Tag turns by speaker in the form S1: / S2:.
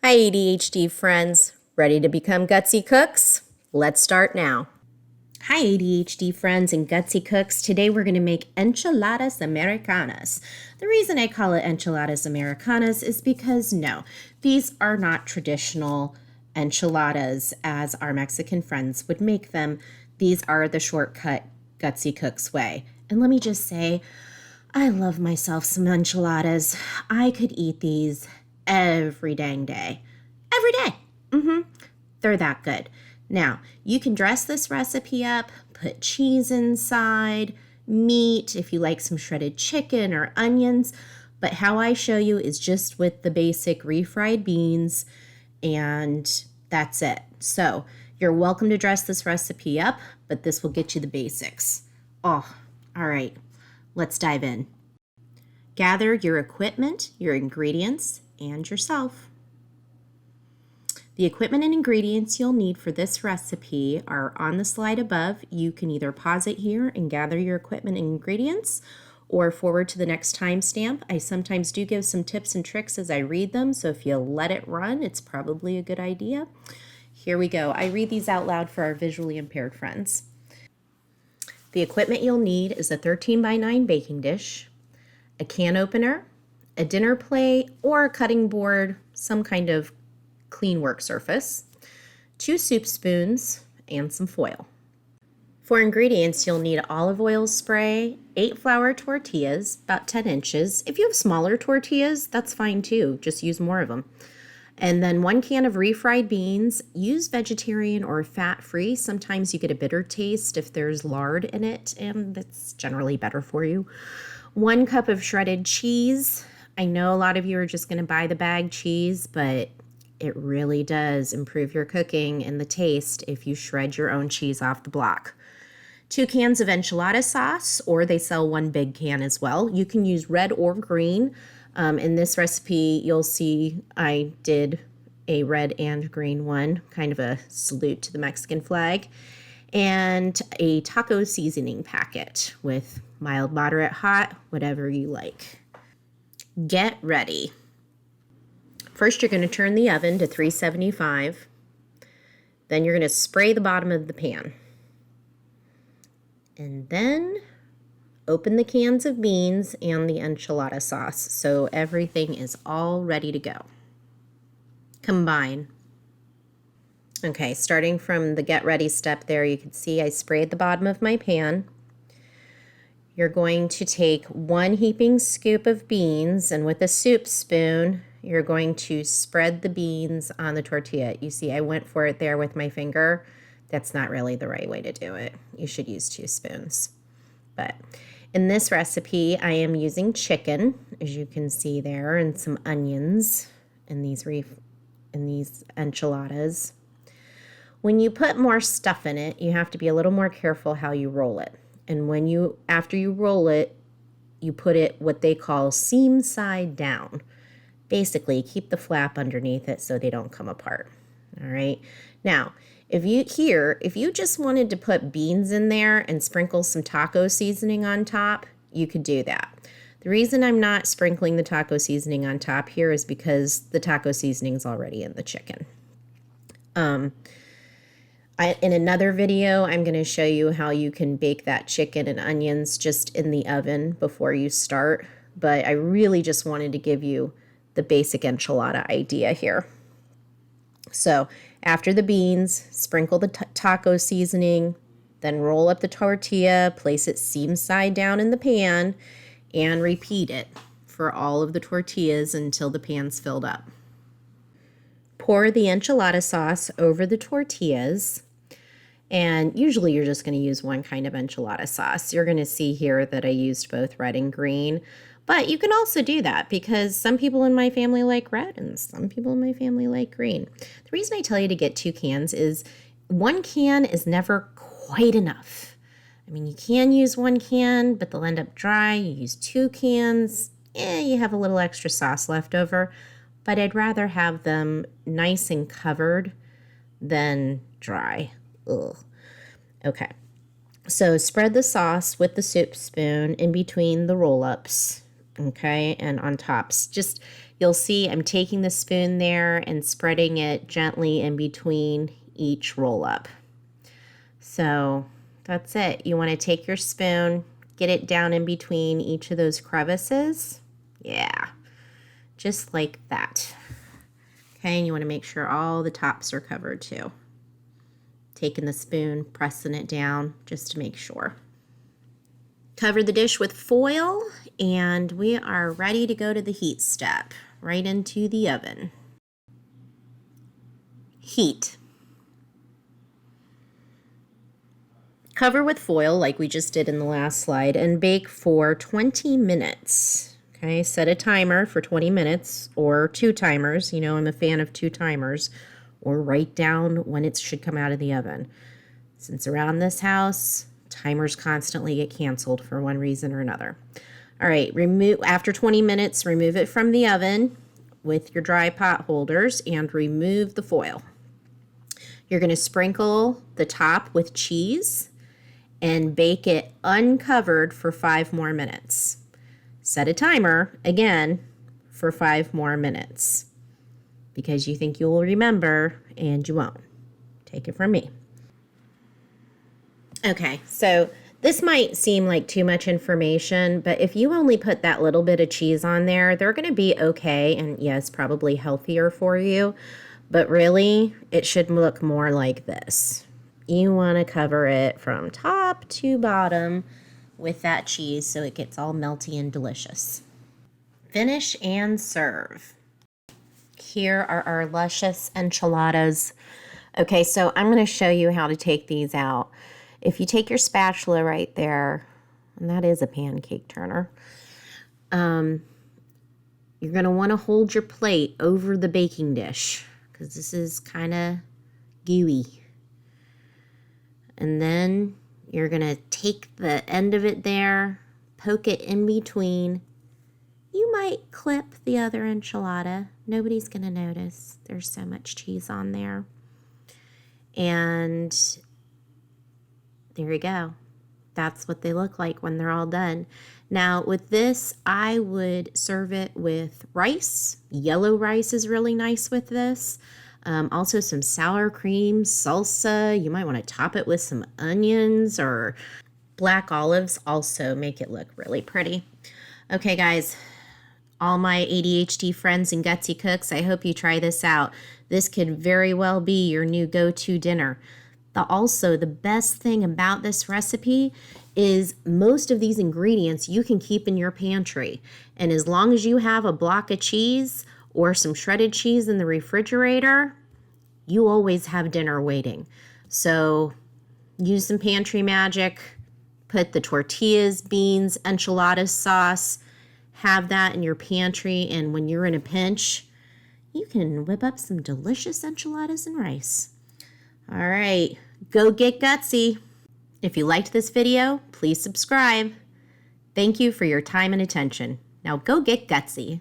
S1: Hi ADHD friends, ready to become gutsy cooks? Let's start now. Hi ADHD friends and gutsy cooks. Today we're going to make Enchiladas Americanas. The reason I call it Enchiladas Americanas is because no, these are not traditional enchiladas as our Mexican friends would make them. These are the shortcut gutsy cooks way. And let me just say, I love myself some enchiladas. I could eat these every dang day. Every day. They're that good. Now, you can dress this recipe up, put cheese inside, meat, if you like some shredded chicken or onions. But how I show you is just with the basic refried beans, and that's it. So, you're welcome to dress this recipe up, but this will get you the basics. Oh, all right. Let's dive in. Gather your equipment, your ingredients, and yourself. The equipment and ingredients you'll need for this recipe are on the slide above. You can either pause it here and gather your equipment and ingredients or forward to the next timestamp. I sometimes do give some tips and tricks as I read them, so if you let it run, it's probably a good idea. Here we go. I read these out loud for our visually impaired friends. The equipment you'll need is a 13 by 9 baking dish, a can opener, a dinner plate or a cutting board, some kind of clean work surface, 2 soup spoons, and some foil. For ingredients, you'll need olive oil spray, 8 flour tortillas, about 10 inches. If you have smaller tortillas, that's fine too. Just use more of them. And then 1 can of refried beans. Use vegetarian or fat-free. Sometimes you get a bitter taste if there's lard in it, and that's generally better for you. 1 cup of shredded cheese. I know a lot of you are just going to buy the bag cheese, but it really does improve your cooking and the taste if you shred your own cheese off the block. 2 cans of enchilada sauce, or they sell 1 big can as well. You can use red or green. In this recipe, you'll see I did a red and green one, kind of a salute to the Mexican flag. And a taco seasoning packet with mild, moderate, hot, whatever you like. Get ready. First, you're going to turn the oven to 375. Then you're going to spray the bottom of the pan. And then open the cans of beans and the enchilada sauce so everything is all ready to go. Combine. Okay, starting from the get ready step there, you can see I sprayed the bottom of my pan. You're going to take 1 heaping scoop of beans, and with a soup spoon, you're going to spread the beans on the tortilla. You see, I went for it there with my finger. That's not really the right way to do it. You should use 2 spoons. But in this recipe, I am using chicken, as you can see there, and some onions in these enchiladas. When you put more stuff in it, you have to be a little more careful how you roll it. And after you roll it, you put it what they call seam side down. Basically, keep the flap underneath it so they don't come apart. All right. Now, if you just wanted to put beans in there and sprinkle some taco seasoning on top, you could do that. The reason I'm not sprinkling the taco seasoning on top here is because the taco seasoning is already in the chicken. In another video, I'm going to show you how you can bake that chicken and onions just in the oven before you start. But I really just wanted to give you the basic enchilada idea here. So after the beans, sprinkle the taco seasoning, then roll up the tortilla, place it seam side down in the pan, and repeat it for all of the tortillas until the pan's filled up. Pour the enchilada sauce over the tortillas, and usually you're just going to use 1 kind of enchilada sauce. You're going to see here that I used both red and green, but you can also do that because some people in my family like red and some people in my family like green. The reason I tell you to get 2 cans is 1 can is never quite enough. I mean, you can use 1 can, but they'll end up dry. You use 2 cans, you have a little extra sauce left over. But I'd rather have them nice and covered than dry. Ugh. Okay, so spread the sauce with the soup spoon in between the roll-ups, okay, and on tops. You'll see I'm taking the spoon there and spreading it gently in between each roll up. So that's it. You want to take your spoon, get it down in between each of those crevices. Yeah, just like that. Okay, and you want to make sure all the tops are covered too. Taking the spoon, pressing it down just to make sure. Cover the dish with foil, and we are ready to go to the heat step, right into the oven. Heat. Cover with foil like we just did in the last slide and bake for 20 minutes. Okay, set a timer for 20 minutes or 2 timers. You know, I'm a fan of 2 timers, or write down when it should come out of the oven. Since around this house, timers constantly get canceled for one reason or another. All right, after 20 minutes, remove it from the oven with your dry pot holders and remove the foil. You're going to sprinkle the top with cheese and bake it uncovered for 5 more minutes. Set a timer, again, for 5 more minutes because you think you will remember and you won't. Take it from me. Okay, so this might seem like too much information, but if you only put that little bit of cheese on there, they're going to be okay and yes, probably healthier for you, but really it should look more like this. You want to cover it from top to bottom with that cheese so it gets all melty and delicious. Finish and serve. Here are our luscious enchiladas. Okay, so I'm going to show you how to take these out. If you take your spatula right there, and that is a pancake turner, you're going to want to hold your plate over the baking dish because this is kind of gooey. And then you're going to take the end of it there, poke it in between. You might clip the other enchilada. Nobody's going to notice. There's so much cheese on there. And there you go. That's what they look like when they're all done. Now with this, I would serve it with rice. Yellow rice is really nice with this. Also some sour cream, salsa. You might want to top it with some onions or black olives. Also make it look really pretty. Okay guys, all my ADHD friends and Gutsy cooks, I hope you try this out. This could very well be your new go-to dinner. Also, the best thing about this recipe is most of these ingredients you can keep in your pantry. And as long as you have a block of cheese or some shredded cheese in the refrigerator, you always have dinner waiting. So use some Pantry Magic, put the tortillas, beans, enchiladas sauce, have that in your pantry, and when you're in a pinch, you can whip up some delicious enchiladas and rice. All right, go get gutsy. If you liked this video, please subscribe. Thank you for your time and attention. Now go get gutsy.